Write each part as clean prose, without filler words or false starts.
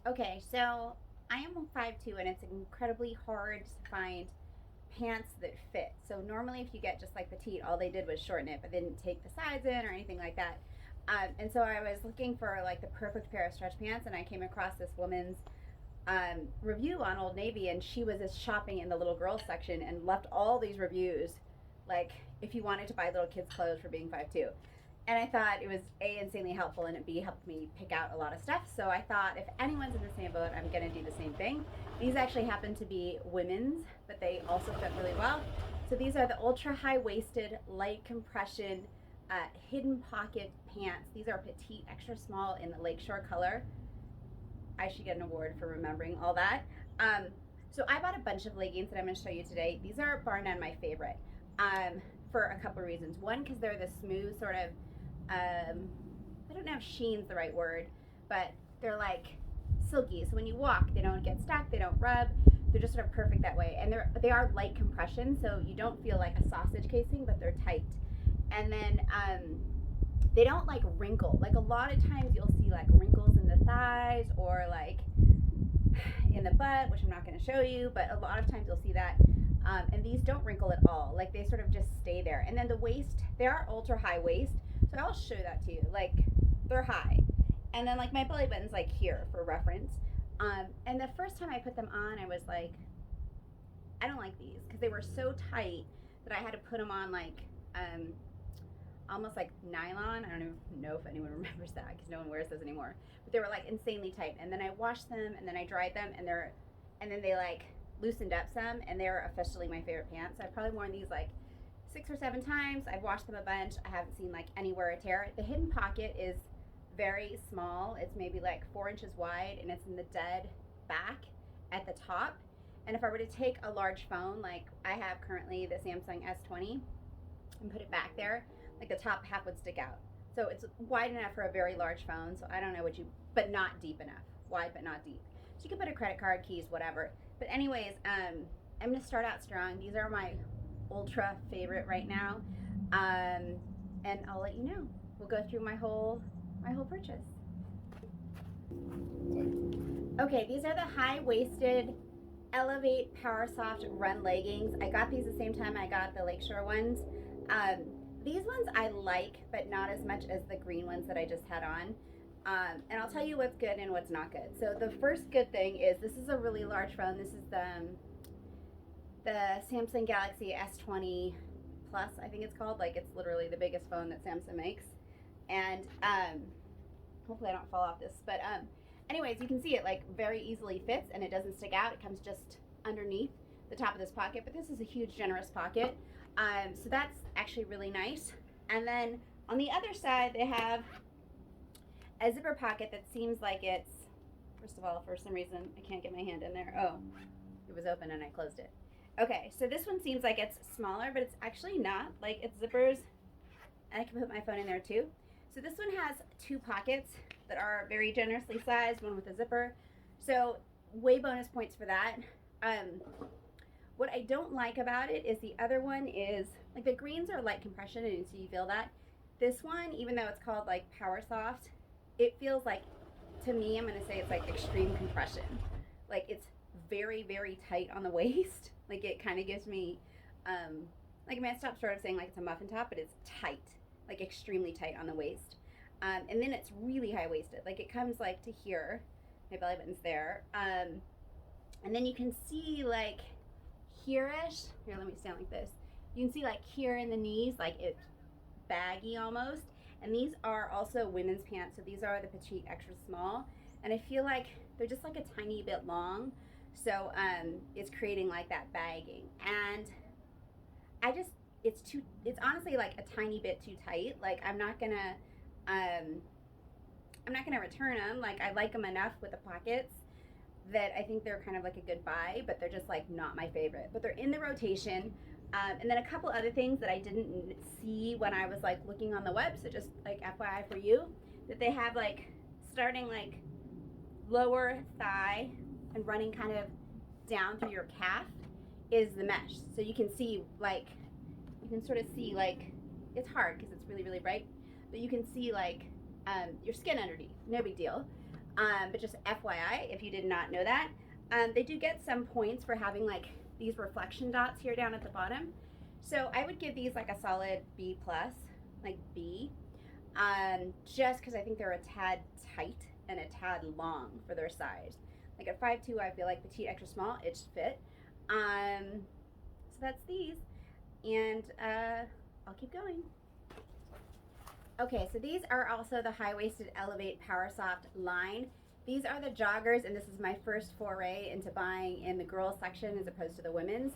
Okay, so I am 5'2", and it's incredibly hard to find pants that fit. So normally if you get just like petite, all they did was shorten it, but they didn't take the sides in or anything like that. And so I was looking for like the perfect pair of stretch pants, and I came across this woman's review on Old Navy, and she was just shopping in the little girls section and left all these reviews, like if you wanted to buy little kids clothes for being 5'2". And I thought it was A, insanely helpful, and it B, helped me pick out a lot of stuff. So I thought if anyone's in the same boat, I'm gonna do the same thing. These actually happen to be women's, but they also fit really well. So these are the ultra high waisted, light compression, hidden pocket pants. These are petite, extra small in the Lakeshore color. I should get an award for remembering all that. So I bought a bunch of leggings that I'm going to show you today. These are bar none my favorite, for a couple of reasons. One, because they're the smooth sort of, I don't know if sheen's the right word, but they're like silky. So when you walk, they don't get stuck, they don't rub. They're just sort of perfect that way. And they are light compression, so you don't feel like a sausage casing, but they're tight. And then they don't like wrinkle. Like a lot of times you'll see like wrinkles in the thighs or like in the butt, which I'm not going to show you, but a lot of times you'll see that. And these don't wrinkle at all. Like they sort of just stay there. And then the waist, they are ultra high waist. So I'll show that to you. Like they're high. And then like my belly button's like here for reference. And the first time I put them on, I was like, I don't like these because they were so tight that I had to put them on like almost like nylon. I don't even know if anyone remembers that because no one wears those anymore. But they were like insanely tight. And then I washed them and then I dried them and then they like loosened up some, and they're officially my favorite pants. I've probably worn these like 6 or 7 times. I've washed them a bunch. I haven't seen like anywhere a tear. The hidden pocket is very small. It's maybe like 4 inches wide, and it's in the dead back at the top. And if I were to take a large phone, like I have currently the Samsung S20, and put it back there, like the top half would stick out. So it's wide enough for a very large phone. So I don't know but not deep enough. Wide but not deep. So you can put a credit card, keys, whatever. But anyways, I'm gonna start out strong. These are my ultra favorite right now, and I'll let you know. We'll go through my whole purchase. Okay, these are the high-waisted Elevate Powersoft Run leggings. I got these the same time I got the Lakeshore ones. These ones I like, but not as much as the green ones that I just had on. And I'll tell you what's good and what's not good. So the first good thing is this is a really large phone. This is the Samsung Galaxy S20 Plus, I think it's called. Like it's literally the biggest phone that Samsung makes. And hopefully I don't fall off this. But anyways, you can see it like very easily fits and it doesn't stick out. It comes just underneath the top of this pocket. But this is a huge, generous pocket. So that's actually really nice. And then on the other side, they have a zipper pocket that seems like it's, first of all, for some reason, I can't get my hand in there. Oh, it was open and I closed it. Okay, so this one seems like it's smaller, but it's actually not. Like it's zippers, and I can put my phone in there too. So this one has 2 pockets that are very generously sized, one with a zipper. So way bonus points for that. What I don't like about it is the other one is, like the greens are light compression and so you feel that. This one, even though it's called like Powersoft, it feels like, to me, I'm gonna say it's like extreme compression. Like it's very, very tight on the waist. Like it kind of gives me, like I mean, I stopped short of saying like it's a muffin top, but it's tight, like extremely tight on the waist. And then it's really high waisted. Like it comes like to here, my belly button's there. And then you can see like here-ish, here let me stand like this. You can see like here in the knees, like it's baggy almost. And these are also women's pants, so these are the petite extra small. And I feel like they're just like a tiny bit long. So it's creating like that bagging. And it's honestly like a tiny bit too tight. Like I'm not gonna return them. Like I like them enough with the pockets that I think they're kind of like a good buy, but they're just like not my favorite. But they're in the rotation. And then a couple other things that I didn't see when I was like looking on the web, so just like FYI for you, that they have like starting like lower thigh and running kind of down through your calf is the mesh. So you can see like, you can sort of see like, it's hard because it's really, really bright, but you can see like your skin underneath, no big deal. But just FYI, if you did not know that, they do get some points for having like these reflection dots here down at the bottom. So I would give these like a solid B plus, like B, just because I think they're a tad tight and a tad long for their size. Like at 5'2", I feel like petite extra small, it's fit. So that's these, and I'll keep going. Okay, so these are also the high-waisted Elevate Powersoft line. These are the joggers, and this is my first foray into buying in the girls section as opposed to the women's.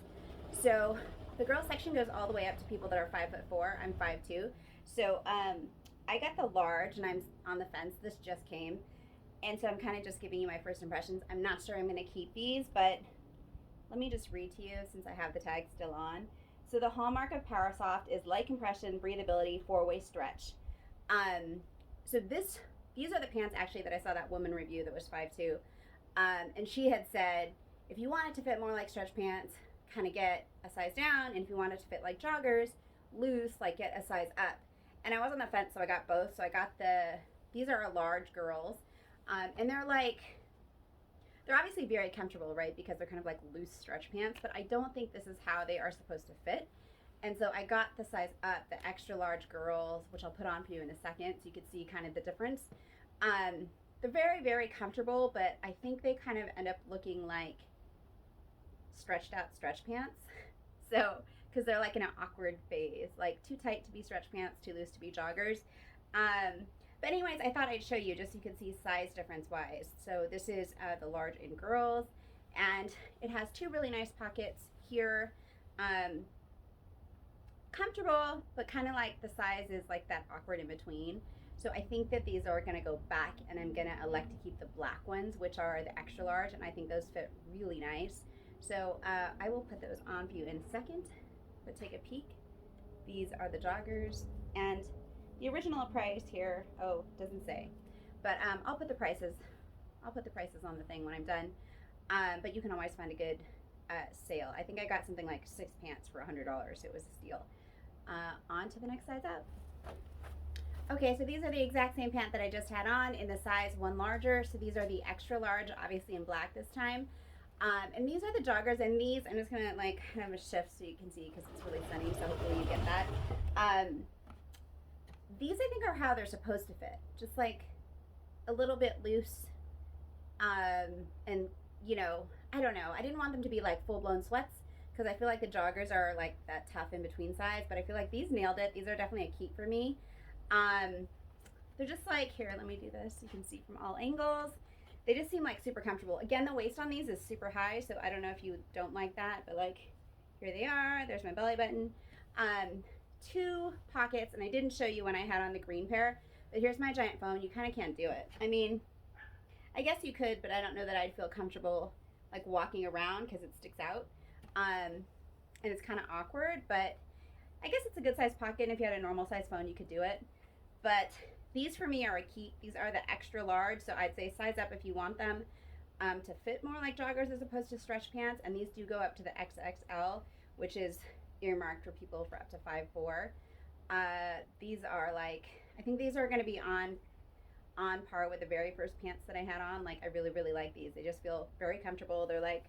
So the girls section goes all the way up to people that are 5'4". I'm 5'2". So I got the large, and I'm on the fence. This just came, and so I'm kind of just giving you my first impressions. I'm not sure I'm going to keep these, but let me just read to you since I have the tag still on. So the hallmark of Powersoft is light compression, breathability, four-way stretch. So these are the pants actually that I saw that woman review that was 5'2", and she had said if you want it to fit more like stretch pants, kind of get a size down, and if you want it to fit like joggers, loose, like get a size up. And I was on the fence, so I got both. So I got these are large girls, and they're obviously very comfortable, right? Because they're kind of like loose stretch pants, but I don't think this is how they are supposed to fit. And so I got the size up, the extra large girls, which I'll put on for you in a second so you can see kind of the difference. They're very, very comfortable, but I think they kind of end up looking like stretched out stretch pants. So, because they're like in an awkward phase, like too tight to be stretch pants, too loose to be joggers. But anyways, I thought I'd show you just so you can see size difference wise. So this is the large in girls, and it has two really nice pockets here. Comfortable, but kind of like the size is like that awkward in between. So I think that these are gonna go back, and I'm gonna elect to keep the black ones, which are the extra large, and I think those fit really nice. So I will put those on for you in a second, but take a peek. These are the joggers, and the original price here, oh, doesn't say, but I'll put the prices on the thing when I'm done. But you can always find a good sale. I think I got something like 6 pants for $100. It was a steal. On to the next size up. Okay, so these are the exact same pant that I just had on in the size 1 larger. So these are the extra large, obviously in black this time. And these are the joggers, and these, I'm just gonna like kind of shift so you can see because it's really sunny, so hopefully you get that. These I think are how they're supposed to fit, just like a little bit loose, and you know, I don't know, I didn't want them to be like full-blown sweats because I feel like the joggers are like that tough in between size, but I feel like these nailed it. These are definitely a keep for me. They're just like, here, let me do this so you can see from all angles. They just seem like super comfortable. Again, the waist on these is super high, so I don't know if you don't like that, but like, here they are. There's my belly button. 2 pockets, and I didn't show you when I had on the green pair, but here's my giant phone. You kind of can't do it. I mean, I guess you could, but I don't know that I'd feel comfortable like walking around because it sticks out. And it's kind of awkward, but I guess it's a good size pocket, and if you had a normal size phone, you could do it. But these for me are a keep. These are the extra large, so I'd say size up if you want them to fit more like joggers as opposed to stretch pants, and these do go up to the XXL, which is earmarked for people for up to 5'4". These are like, I think these are going to be on par with the very first pants that I had on. Like, I really, really like these. They just feel very comfortable. They're like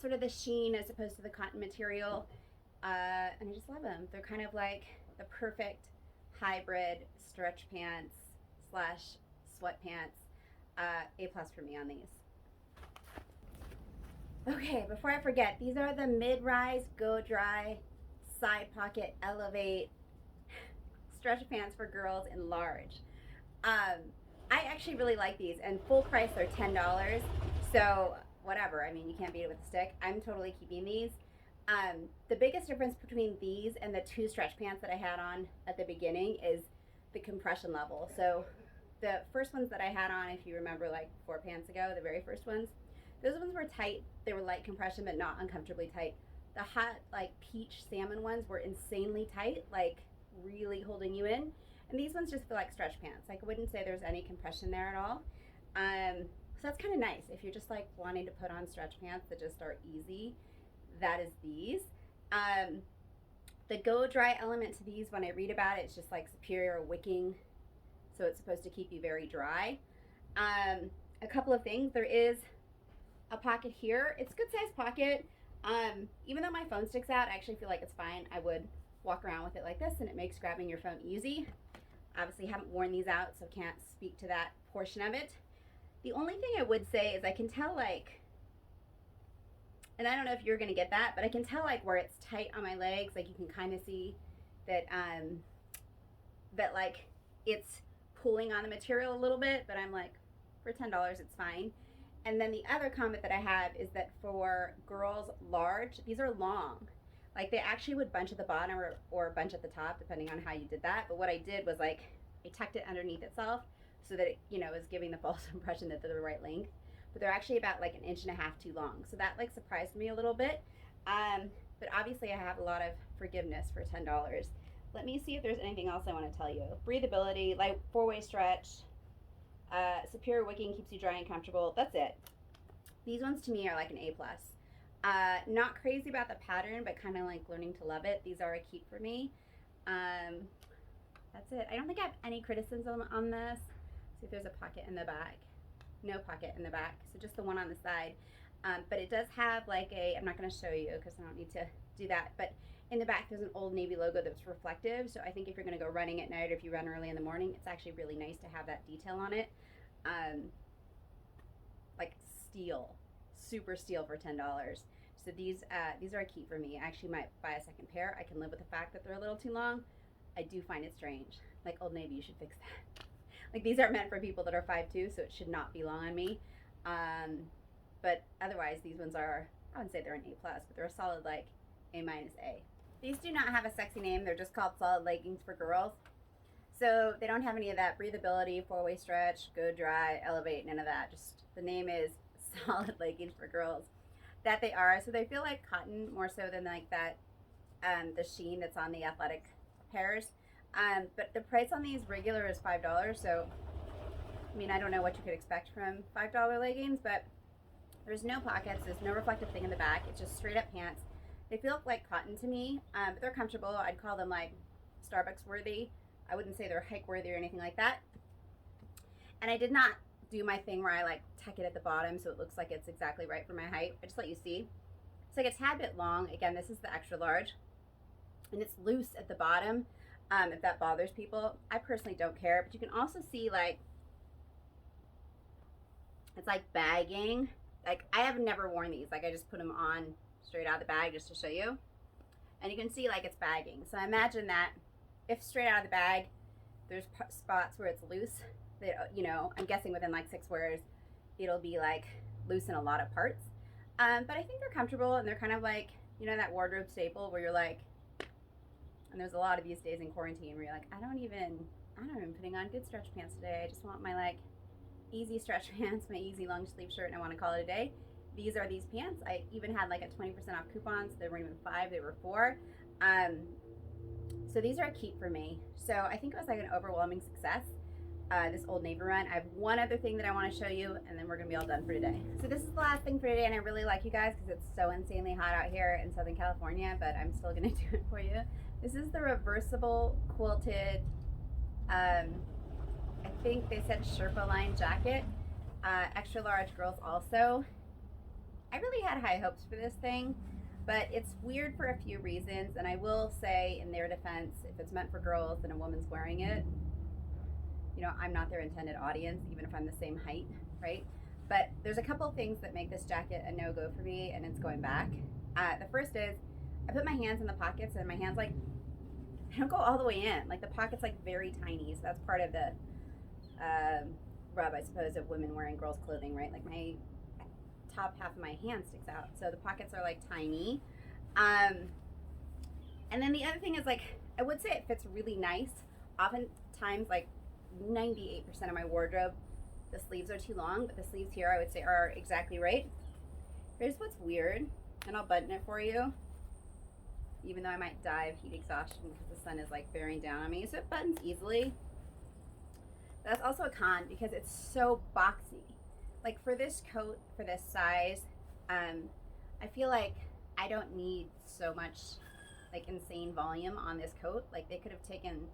sort of the sheen as opposed to the cotton material, and I just love them. They're kind of like the perfect hybrid stretch pants slash sweatpants. A plus for me on these. Okay, before I forget, these are the mid-rise Go Dry side pocket elevate stretch pants for girls in large. I actually really like these, and full price they're $10, so whatever. I mean, you can't beat it with a stick. I'm totally keeping these. The biggest difference between these and the 2 stretch pants that I had on at the beginning is the compression level. So the first ones that I had on, if you remember, like 4 pants ago, the very first ones, those ones were tight. They were light compression, but not uncomfortably tight. The hot, like peach salmon ones were insanely tight, like really holding you in. And these ones just feel like stretch pants. Like, I wouldn't say there's any compression there at all. So that's kind of nice. If you're just like wanting to put on stretch pants that just are easy, that is these. The Go Dry element to these, when I read about it, it's just like superior wicking. So it's supposed to keep you very dry. A couple of things. There is a pocket here. It's a good size pocket. Even though my phone sticks out, I actually feel like it's fine. I would walk around with it like this, and it makes grabbing your phone easy. Obviously haven't worn these out, so can't speak to that portion of it. The only thing I would say is I can tell, like, and I don't know if you're gonna get that, but I can tell like where it's tight on my legs. Like you can kind of see that that like it's pulling on the material a little bit, but I'm like, for $10 it's fine. And then the other comment that I have is that for girls large, these are long. Like they actually would bunch at the bottom or bunch at the top, depending on how you did that. But what I did was like, I tucked it underneath itself so that it, you know, is giving the false impression that they're the right length. But they're actually about like 1.5 inches too long. So that like surprised me a little bit. But obviously I have a lot of forgiveness for $10. Let me see if there's anything else I want to tell you. Breathability, light 4-way stretch, superior wicking, keeps you dry and comfortable. That's it. These ones to me are like an A+. Not crazy about the pattern, but kind of like learning to love it. These are a keep for me. That's it. I don't think I have any criticism on this. See if there's a pocket in the back. No pocket in the back, so just the one on the side. But it does have like a, I'm not going to show you because I don't need to do that, but in the back there's an Old Navy logo that's reflective, so I think if you're going to go running at night or if you run early in the morning, it's actually really nice to have that detail on it. Like steel, super steel for $10. So these are a keep for me. I actually might buy a second pair. I can live with the fact that they're a little too long. I do find it strange. Like Old Navy, you should fix that. Like these aren't meant for people that are 5'2", so it should not be long on me. But otherwise, these ones are, I wouldn't say they're an A+, but they're a solid like A-. These do not have a sexy name. They're just called solid leggings for girls. So they don't have any of that breathability, 4-way stretch, go dry, elevate, none of that. Just the name is solid leggings for girls. That they are. So they feel like cotton more so than like that, the sheen that's on the athletic pairs. But the price on these regular is $5, so I mean, I don't know what you could expect from $5 leggings, but there's no pockets, there's no reflective thing in the back, it's just straight up pants. They feel like cotton to me, but they're comfortable. I'd call them like Starbucks worthy. I wouldn't say they're hike worthy or anything like that. And I did not do my thing where I like tuck it at the bottom so it looks like it's exactly right for my height. I just let you see. It's like a tad bit long. Again, this is the extra large, and it's loose at the bottom. If that bothers people, I personally don't care, but you can also see like it's like bagging. Like I have never worn these, like I just put them on straight out of the bag just to show you, and you can see like it's bagging. So I imagine that if straight out of the bag there's spots where it's loose, that, you know, I'm guessing within like 6 wears it'll be like loose in a lot of parts, but I think they're comfortable, and they're kind of like, you know, that wardrobe staple where you're like, and there's a lot of these days in quarantine where you're like, I don't even putting on good stretch pants today. I just want my like easy stretch pants, my easy long sleeve shirt, and I want to call it a day. These are these pants. I even had like a 20% off coupon, so they weren't even $5, they were $4. So these are a keep for me. So I think it was like an overwhelming success, this Old Navy run. I have one other thing that I want to show you, and then we're gonna be all done for today. So this is the last thing for today, and I really like you guys because it's so insanely hot out here in Southern California, but I'm still gonna do it for you. This is the reversible quilted, I think they said SHERPA-LINED jacket, extra large girls also. I really had high hopes for this thing, but it's weird for a few reasons, and I will say in their defense, if it's meant for girls and a woman's wearing it, you know, I'm not their intended audience, even if I'm the same height, right? But there's a couple of things that make this jacket a no-go for me, and it's going back. The first is, I put my hands in the pockets, and my hands like, I don't go all the way in. Like the pocket's like very tiny, so that's part of the rub, I suppose, of women wearing girls' clothing, right? Like my top half of my hand sticks out, so the pockets are like tiny. And then the other thing is, like, I would say it fits really nice. Oftentimes, like 98% of my wardrobe, the sleeves are too long, but the sleeves here I would say are exactly right. Here's what's weird, and I'll button it for you, even though I might die of heat exhaustion because the sun is like bearing down on me. So it buttons easily. That's also a con because it's so boxy. Like for this coat, for this size, I feel like I don't need so much like insane volume on this coat. Like they could have taken,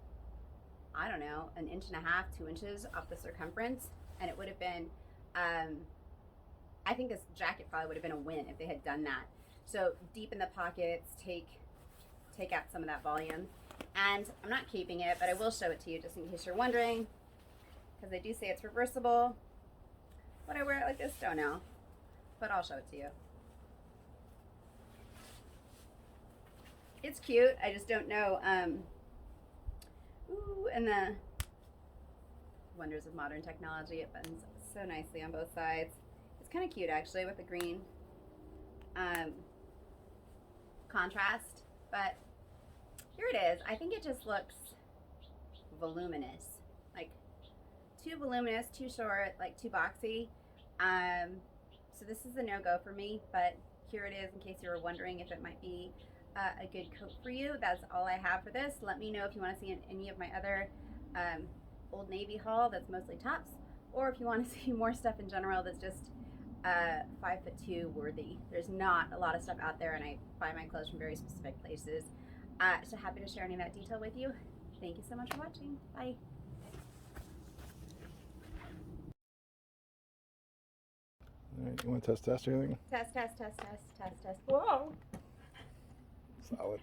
I don't know, 1.5 inches, 2 inches off the circumference, and it would have been, I think this jacket probably would have been a win if they had done that. So deepen the pockets, take out some of that volume. And I'm not keeping it, but I will show it to you just in case you're wondering, because they do say it's reversible. Would I wear it like this? Don't know, but I'll show it to you. It's cute. I just don't know. Ooh, and the wonders of modern technology. It buttons so nicely on both sides. It's kind of cute actually with the green contrast, but here it is. I think it just looks voluminous, like too voluminous, too short, like too boxy. So this is a no-go for me, but here it is in case you were wondering if it might be a good coat for you. That's all I have for this. Let me know if you want to see any of my other Old Navy haul that's mostly tops, or if you want to see more stuff in general that's just 5'2" worthy. There's not a lot of stuff out there, and I buy my clothes from very specific places. So happy to share any of that detail with you. Thank you so much for watching. Bye. All right, you want to test or anything? Test. Whoa. Solid.